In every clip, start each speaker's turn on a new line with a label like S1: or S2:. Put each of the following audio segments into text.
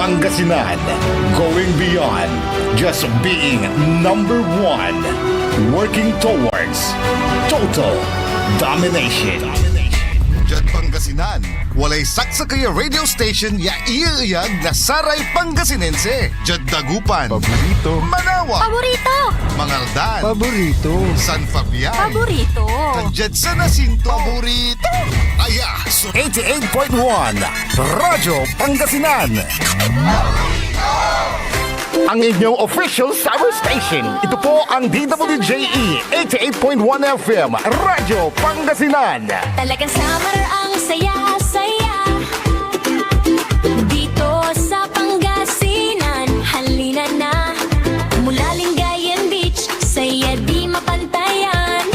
S1: Pangasinan, going beyond just being number one, working towards total domination.
S2: Diyan Pangasinan, walay saksakaya radio station ya iyaiyag na Saray Pangasinense. Diyan Dagupan,
S3: Paborito.
S2: Manawa,
S4: Paborito!
S2: Mangaldan,
S3: Paborito.
S2: San Fabian,
S4: Paborito!
S2: Diyan sa Nasinto, paborito. Aya, so
S1: 88.1 Radyo Pangasinan. Ang inyong official summer station. Ito po ang DWJE 88.1 FM Radyo Pangasinan.
S4: Talagang summer ang saya-saya dito sa Pangasinan. Halina na mula Lingayen Beach, saya di mapantayan.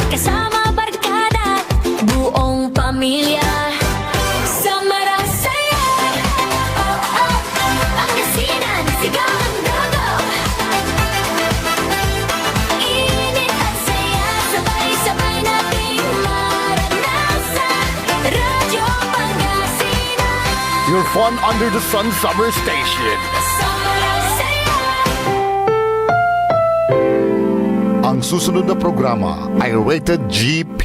S4: Kasama barkada, buong pamilya. Summer ang saya. Oh, oh, Pangasinan, sigaw ang dugo. Init at saya, sabay-sabay nating maranasan. Radyo Pangasinan,
S1: Your fun under the sun summer station.
S4: summer ang saya.
S1: Ang susunod na programa ay rated GP.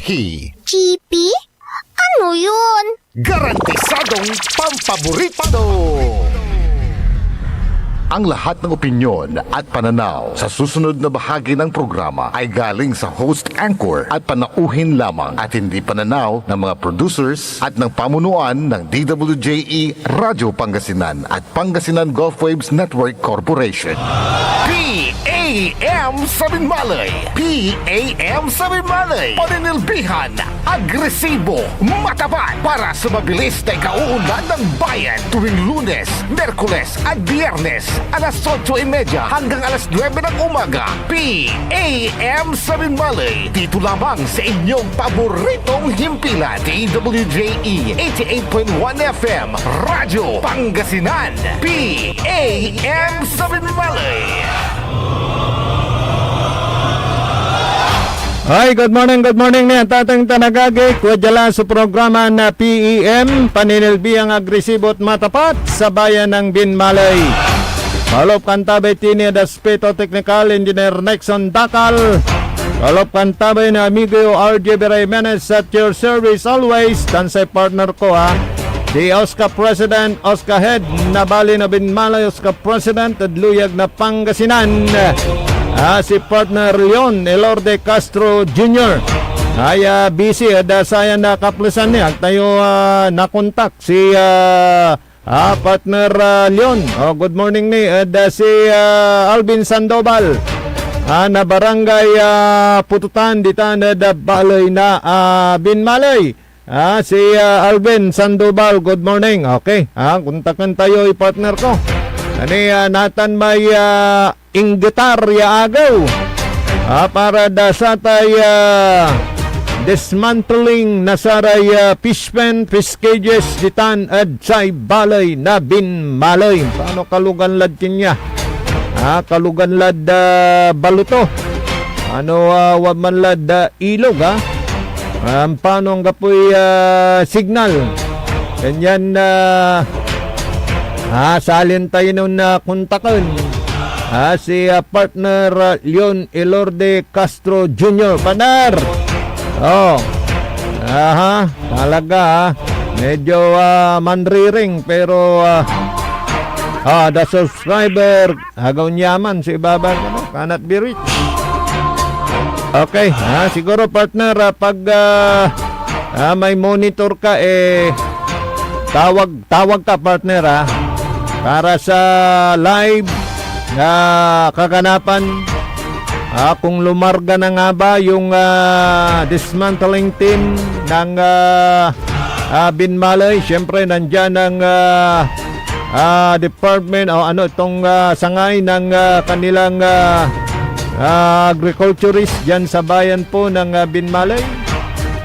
S5: GP? Ano yun?
S1: Garantisadong pampaborito! Ang lahat ng opinyon at pananaw sa susunod na bahagi ng programa ay galing sa host anchor at panauhin lamang at hindi pananaw ng mga producers at ng pamunuan ng DWJE Radyo Pangasinan at Pangasinan Gulf Waves Network Corporation. PAM Sabinmalay! PAM Sabinmalay! Paninilbihan, agresibo, matapat para sa mabilis na ikauunlad ng bayan tuwing Lunes, Merkules at Biyernes alas 8:30 hanggang alas 9 ng umaga. PAM Sabinmalay! Dito lamang sa inyong paboritong himpilan DWJE 88.1 FM Radyo Pangasinan. PAM Sabinmalay!
S3: Hi, good morning ni tatang tanagagi. Kwadjala sa programa na PEM, paninilbi ang agresibo at matapat sa bayan ng Binmalay. Kalop kantabay tini Daspeto Technical Engineer Nexon Dakal. Kalop kantabay na amigo RJ Jimenez at your service always. Tansay partner ko si Oscar President, Oscar Head, Nabali na Binmalay, Oscar President, at Luyag na Pangasinan. Si partner Leon Elorde Castro Jr. ay busy saya na kaplasan niya tayo nakontak si partner Leon. Good morning ni si Alvin Sandoval na barangay Pututan ditan da Balay na Binmalay. Si Alvin Sandoval, good morning. Okay, kontakan tayo i-partner ko. Ani natan may inggitar ya agaw para da sa tay dismantling nasaray fishpen, fish cages ditan at say balay na Binmalay. Paano kalugan lad kinya? Kalugan lad baluto. Ano waman lad ilog paano ang gapoy signal? Ganyan salin tayo nun na kontakan si partner Leon Elorde Castro Jr. Panar! Talaga medyo manriring pero the subscriber hagaw nyaman si Baba cannot be reached. Okay, siguro partner pag may monitor ka tawag ka partner para sa live na kaganapan kung lumarga na nga ba yung dismantling team ng Binmalay. Siyempre nandyan ang department o itong sangay ng kanilang agriculturist dyan sa bayan po ng Binmalay.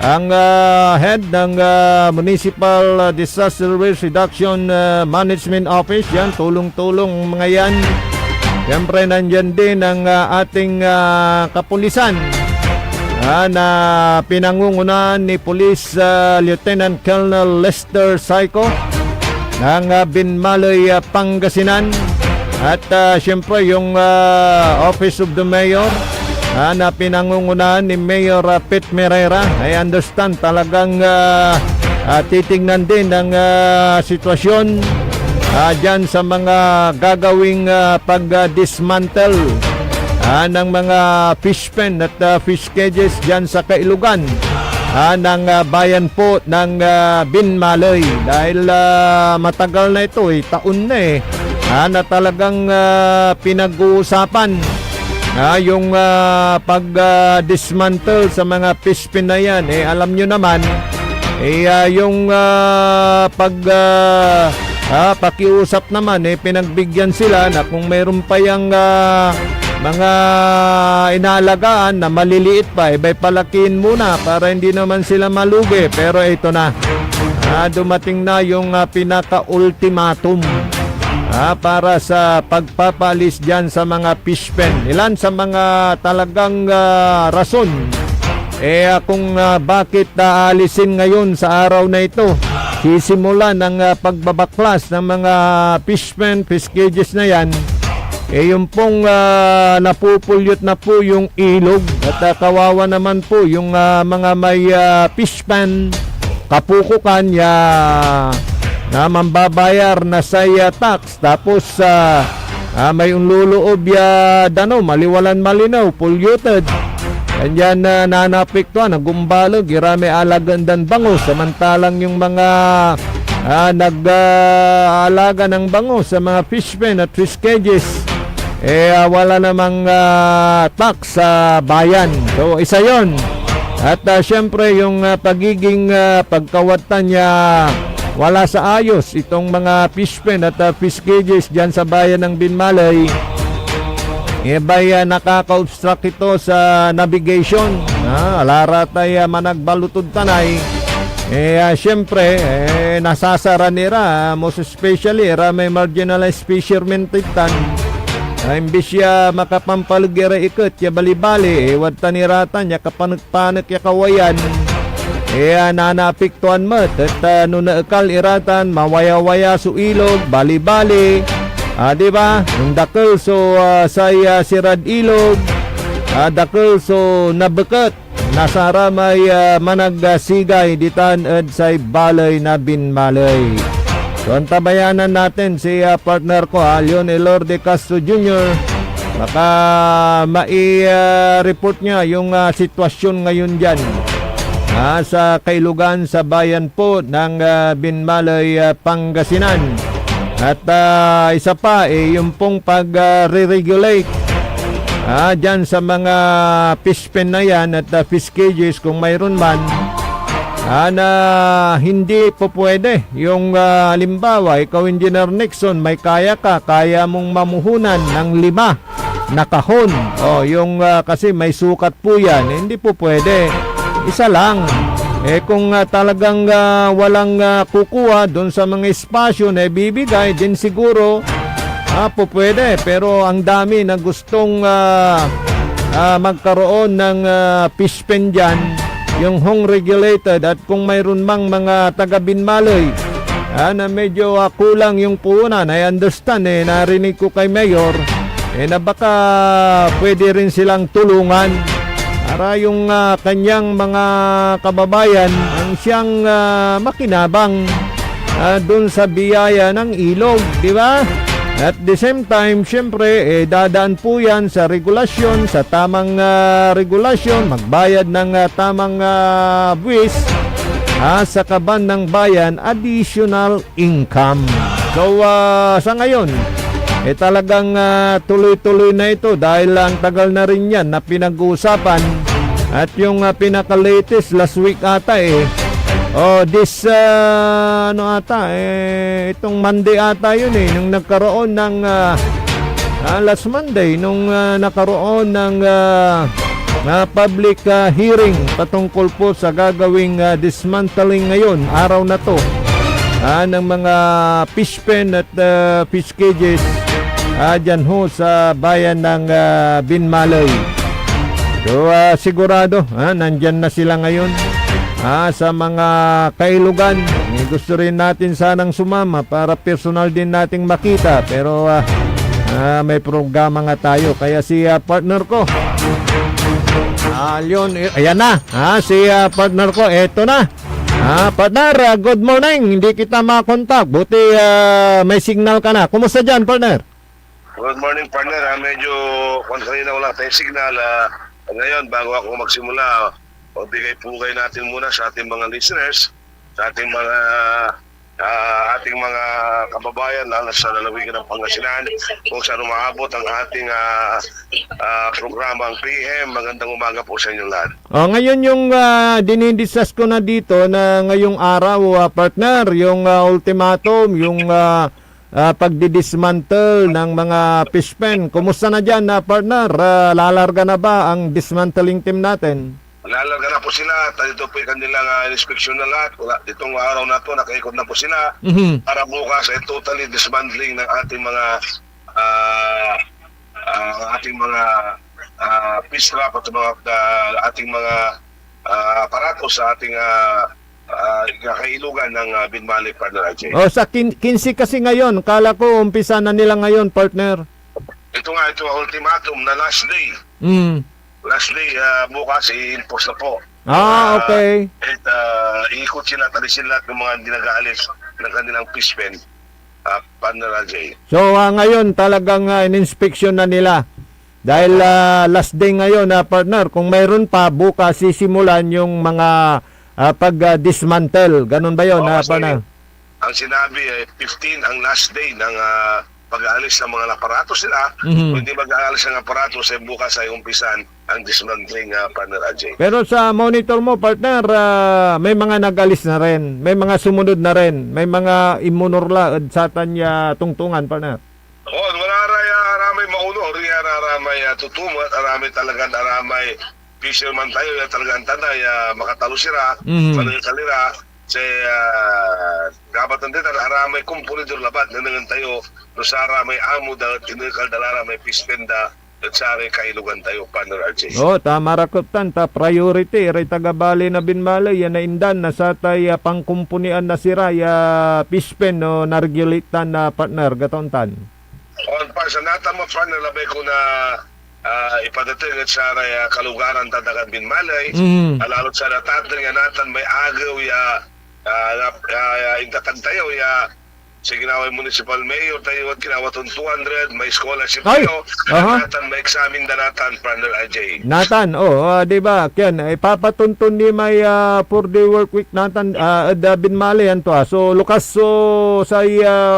S3: Ang head ng Municipal Disaster Risk Reduction Management Office, yan, tulong-tulong mga yan. Siyempre, nandyan din ang ating kapulisan na pinangungunahan ni Police Lieutenant Colonel Lester Saico. ng Binmaloy, Pangasinan. At siyempre yung Office of the Mayor na pinangungunahan ni Mayor Pete Merera. I understand talagang titingnan din ang sitwasyon dyan sa mga gagawing pag-dismantle ng mga fish pen at fish cages dyan sa Kailugan ng bayan po ng Binmaloy. Dahil matagal na ito, taon na na talagang pinag-uusapan yung pag-dismantle sa mga fish pen na yan. Alam nyo naman, yung pakiusap naman, pinagbigyan sila na kung mayroon pa yung mga inaalagaan na maliliit pa, iba'y palakihin muna para hindi naman sila malugi. Pero ito na, dumating na yung pinaka-ultimatum para sa pagpapalis dyan sa mga fish pen. Ilan sa mga talagang rason kung bakit aalisin ngayon sa araw na ito. Sisimula ng pagbabaklas ng mga fish pen, fish cages na yan. Yung pong napupulyot na po yung ilog at kawawa naman po yung mga may fish pen, kapukukan na mambabayar na say tax. Tapos may unluloob dano, maliwalan malinaw, polluted. Andyan nanapiktuan, nagumbalog, irami alagandan bango. Samantalang yung mga nag-aalaga ng bango sa mga fish pen at fish cages, wala namang tax sa bayan. So isa yon. At syempre yung pagiging pagkawatan niya wala sa ayos itong mga fish pen at fish cages dyan sa bayan ng Binmaloy. Nakaka-obstruct ito sa navigation. Alara tayo managbalutod tanay. Siyempre, nasasara nila, most especially, may marginalized fishermen titan. Imbis siya makapampalugira ikot, ya bali-bali, wad taniratan, ya kapanak-panak, ya kawayan. Nanapiktuan mo, at nunaakal iratan, mawaya-waya su ilog, bali-bali. Diba? Nung dakil so say sirad ilog, dakil so nabekat, nasara may managsigay ditan at say balay na Binmaloy. So ang tabayanan natin si partner ko, Leon Elorde Castro Jr. Baka mai-report niya yung sitwasyon ngayon dyan sa Kailugan sa bayan po ng Binmaloy, Pangasinan. At isa pa, yung pong pag-re-regulate dyan sa mga fish pen na yan at fish cages kung mayroon man, na hindi po pwede. Yung halimbawa, ikaw Engineer Nixon, may kaya mong mamuhunan ng 5 na kahon. Yung kasi may sukat po yan, hindi po pwede. Isa lang. Kung talagang walang kukuha doon sa mga espasyo na ibibigay, din siguro po pwede. Pero ang dami na gustong magkaroon ng fish pen dyan, yung home regulated, at kung mayroon mang mga taga Binmaloy na medyo kulang yung puhunan. I understand, narinig ko kay Mayor na baka pwede rin silang tulungan para yung kanyang mga kababayan ang siyang makinabang dun sa biyaya ng ilog, di ba? At the same time, syempre, dadaan po yan sa regulasyon, sa tamang regulasyon, magbayad ng tamang buwis sa kaban ng bayan, additional income. So, sa ngayon, talagang tuloy-tuloy na ito dahil ang tagal na rin yan na pinag-uusapan. At yung pinaka-latest last week ata itong Monday ata yun nung nagkaroon ng last Monday nung nagkaroon ng public hearing patungkol po sa gagawing dismantling ngayon, araw na to, ng mga fish pen at fish cages dyan ho sa bayan ng Binmaloy. So sigurado nandyan na sila ngayon sa mga kailugan. Gusto rin natin sanang sumama para personal din nating makita. Pero may programa nga tayo. Kaya si partner ko, yun, ayan na. Si partner ko, eto na. Partner, good morning. Hindi kita makontak. Buti may signal ka na. Kumusta dyan, partner?
S6: Good morning, partner. Medyo kanina wala tayong signal. Ngayon, bago ako magsimula, bigay-pugay natin muna sa ating mga listeners, sa ating mga kababayan na nasa lalawigan ng Pangasinan, kung saan umaabot ang ating programang PM. Magandang umaga po sa inyong lahat.
S3: Ngayon yung dinidiscuss ko na dito na ngayong araw, partner, yung ultimatum, yung pagdidismantle ng mga fishpen. Kumusta na dyan, partner? Lalarga na ba ang dismantling team natin?
S6: Lalarga na po sila. Dito po yung kanilang inspection na lahat. Ditong araw na to, nakaikot na po sila. Para bukas ay totally dismantling ng ating mga fish trap at ating mga aparatos sa ating kailugan ng Binmali, partner Ajay.
S3: Sa 15 kasi ngayon, kala ko umpisa na nila ngayon, partner.
S6: Ito ang ultimatum na last day. Last day, bukas i-impose na po.
S3: Okay.
S6: At iikot sila at alisin lahat ng mga dinag-aalis ng kanilang fish pen, partner Ajay.
S3: So ngayon talagang in-inspection na nila. Dahil last day ngayon, partner, kung mayroon pa, bukas sisimulan yung mga pag-dismantle. Ganun ba yun, partner?
S6: Ang sinabi ay 15 ang last day ng pag-aalis ng mga aparatos nila. Kung hindi mag-aalis ng aparatos, ay bukas ay umpisan ang dismantling, partner Ajay.
S3: Pero sa monitor mo, partner, may mga nag-alis na rin. May mga sumunod na rin. May mga imunorla at satan ya tungtungan, partner.
S6: Wala aramay mauno, aramay tutumot, aramay talagang aramay fisherman tayo, talagang tanay, makatalo sila, kalira, gabatan din, aramay kumpunidor labat, nanangan tayo, no sa aramay amo, tinukal dalara, may pispenda, at sa aray kailugan tayo, partner RJ.
S3: Tama rakutan, priority, ray tagabali na binmalay, yan na indan, na sa tay pangkumpunian na sira, pispen, no, nargulitan na partner, gatontan.
S6: Sa nata mo, partner, labay ko na ipadating at sa kalugaran tadagan Binmalay, alalot sa natatang natan may agaw intatag tayo sa ginaway municipal mayor tayo at ginawaton 200, may scholarship tayo, natan may examine na natan, partner AJ.
S3: Natan, di ba, Ken, ipapatuntun ni may 4-day work week natan, Binmalay yan to. So, lukas sa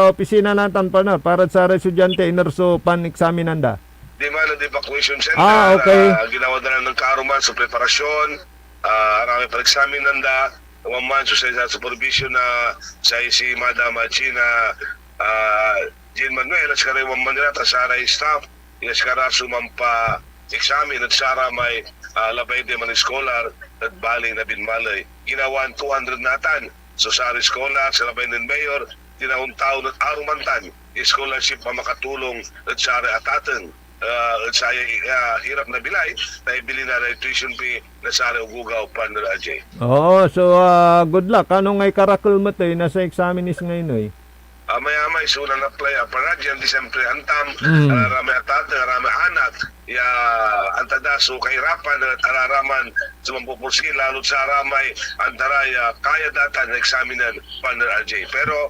S3: opisina natan, partner, para sa resudyante inerso pan-examinanda.
S6: Di man ang evacuation center,
S3: okay.
S6: Ginawa na lang ng karuman sa preparasyon, marami pa-examine nanda, umaman sa supervision na sa si Madam China Jean Manuel at saka umaman nila sa aray staff, inaskara sumampa examine at sara may labay di man scholar at baling na Binmalay. Ginawan 200 natan, so sa aray scholar, sa labay ng mayor, tinawang taon at arumantan, scholarship pa makatulong at sara atatan. Sa hirap na bilay, naibili na tuition fee na sa ugugaw, partner Ajay.
S3: So good luck. Ano ngay karakul mo tayo? Nasa examinis ngayon,
S6: Maya-may, so na-apply aparadyan, di siyempre antam, arami atatang, arami anak, antada, so kahirapan at araraman, sumampupuski, lalo sa aramay, antaray, kaya data na examinan, partner Ajay. Pero,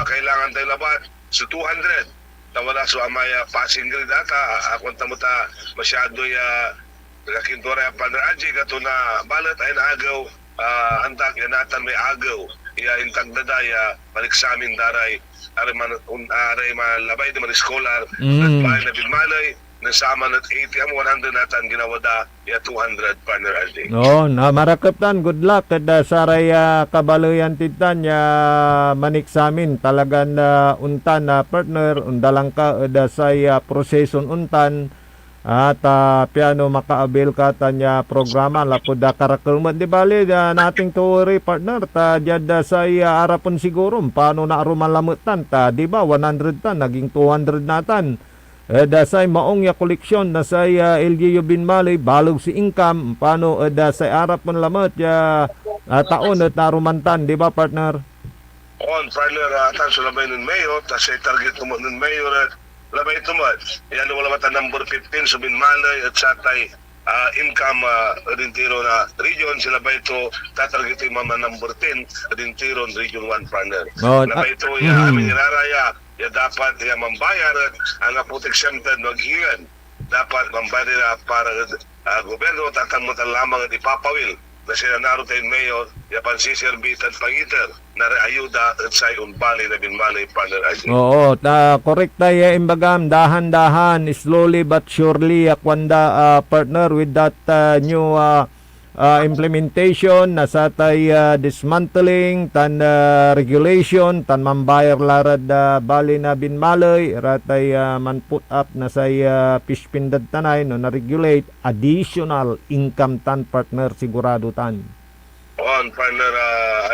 S6: kailangan tayo labat, so 200, wala so amay passing grade ata akong tamuta masyado nakakintura yung partner Ajay kato na balat ay naagaw antak yanatan may agaw intag daday paliksamin daray aray malabay di man scholar at bahay na Binmalay nasama na 80 100 natan ginawa da 200 partner Ajay.
S3: Na marakaptan, good luck kada saray kabaloyan titan maniksamin talagan untan na partner undalang ka da say proseson untan at piano makaabil ka tanya programa lapod da karakulmat di bali nating tuuri partner ta jada say arapon siguro paano na arumalamutan ta di ba 100 tan naging 200 natan. Dasay maong ya koleksyon na say LGU Binmalay balog si income paano dasay arap mon lamot ya taon at narumantan, di ba partner?
S6: On partner atan so labay nun mayor tas ay target mo nun mayor at labay tumad yan wala mata number 15 so binmalay at satay income adintiro na region sila ba ito tatarget yung mga number 10 adintiro region 1 partner labay ito amin niraraya ya dapat ya mambayar at ang protection tan mag-ingan dapat mambayar para gobyerno tatamutan lamang at ipapawil na sila naroon mayor, yapan siserbitan pangitan, na ayuda at sa unbali na binmalay partner agent.
S3: Oo, correct tayo imbagam, dahan-dahan, slowly but surely, akwanda partner with that new implementation, nasa tay dismantling, tan regulation, tan mambayar larad bali na binmalay, ratay man put up na say pispindad tanay, no, na-regulate, additional income tan partner sigurado tan.
S6: On partner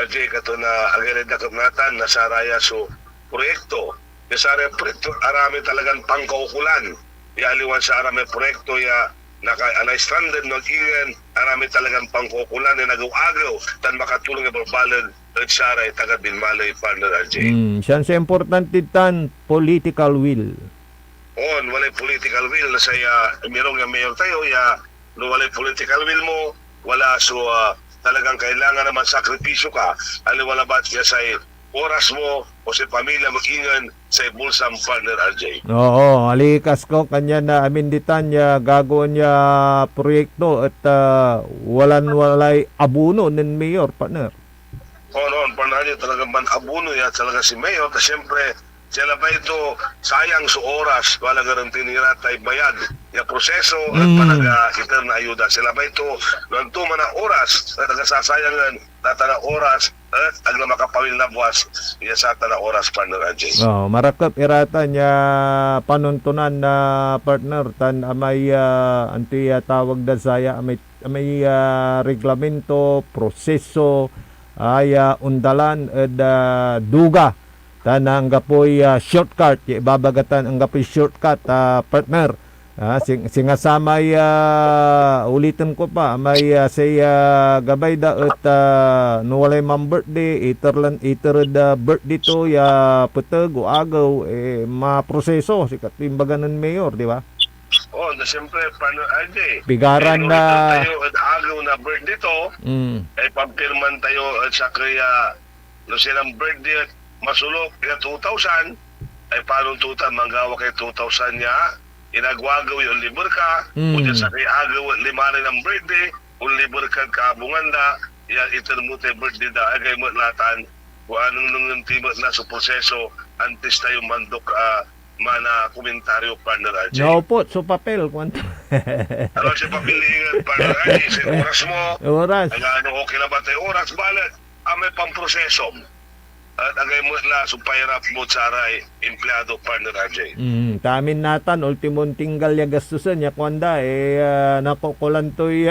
S6: RJ kato na agarid na kamnatan na sa raya so proyekto. Ya sa raya proyekto arami talagang pangkaukulan. Ya aliwan sa arami proyekto ya naka-anay standard ng iyan arami talagang pangkaukulan na nag-uagaw tan makatulong na barbalan at sa raya taga binmalay partner RJ.
S3: Siyan sa importante tan political will.
S6: On walay political will na saya mirong nga mayor tayo ya no walay political will mo wala so talagang kailangan naman sakripisyo ka wala ba siya sa oras mo o sa pamilya mag-ingan sa bulsang partner RJ.
S3: Oo, alikas ko kanya na amin ditan niya gagawin niya proyekto at walay abuno ng mayor partner.
S6: On partner RJ talagang man abuno ya talaga si mayor kasi siyempre sila ba ito sayang sa oras wala garanti nila tayo bayad yung proseso at panaga-hitar na ayuda sila ba ito noong tuman na oras at nagasasayangan nata na oras at ang makapawil na buwas iya sa na oras partner RJ.
S3: Marakap irata niya panuntunan na partner tan amay anti tawag da saya amay reglamento proseso ay undalan ed duga tan ang gapoy shortcut ibabagatan ang gapoy shortcut partner singasamay ulitin ko pa may say gabay da at no walay mam birthday iter da birthday to ya peteg o agaw maproseso sikat imbaganan mayor di ba?
S6: Na siyempre partner RJ
S3: bigaran na
S6: tayo at agaw na birthday to ay pampirman tayo at sa kaya no silang birthday at masulok na 2,000 ay paano 2,000 manggawa kay 2,000 niya inagwagaw yung liber ka o dyan sa kay agaw limari ng birthday o liber ka kaabungan da yan itermute birthday da ay kayo latan kung anong nung tibot na sa proseso antes tayo mandok mana komentaryo partner RJ.
S3: Naupot so papel kwanto.
S6: Ano si papiligan partner RJ sa oras mo
S3: Oras.
S6: ano okay na ba tayo oras balat may pang-proseso at agay mo na supayarap mo saray empleyado partner RJ.
S3: Tamin natan ultimong tinggal ya gastusan ya kwanda nakukulan to'y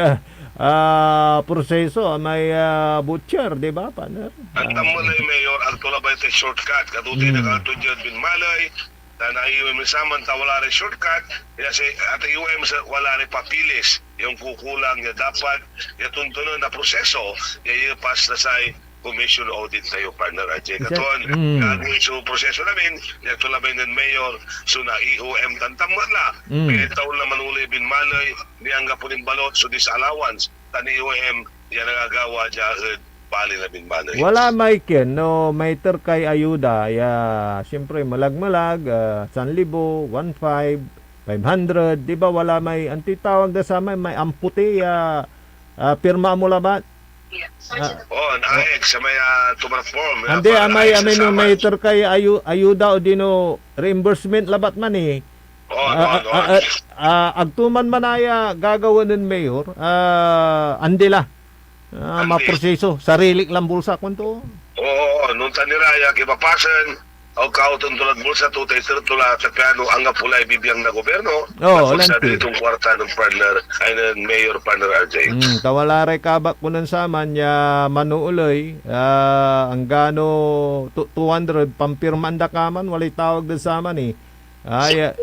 S3: proseso may butcher di ba partner?
S6: At mo na yung mayor ang tulabay tayo shortcut katuti na kalto dyan binmalay na naiiwem saman ta wala rin shortcut kasi at iiwem wala rin papilis yung kukulang niya dapat yung tuntunan na proseso yung pas na say commission audit tayo partner RJ katon gagawin sa proseso namin ito labay ng mayor so na IOM tantamot na pinitaw na manuli binmalay niyangga po ng balot so disallowance tan IOM yan nagagawa dyan bali na binmalay
S3: wala may ken no may terkay ayuda ya siyempre malagmalag 1,000 1,500 500 di ba wala may antitawag da sa may amputi pirma mo labat
S6: naik sa may tumarform.
S3: Hindi, amay no may terkay ayuda o dino reimbursement labat man agtuman manaya gagawin ng mayor andila maproseso sarili lang bulsa kwanto.
S6: Nung taniraya kipapasan o kautong tulad bulsa tutay tula sa piano ang pulay bibiyang na gobyerno sa ditong kwarta ng partner ay ng mayor partner RJ.
S3: Tawalaray kabak po ng saman ya manuuloy ang gano 200 pampirmanda kaman walay tawag din saman ay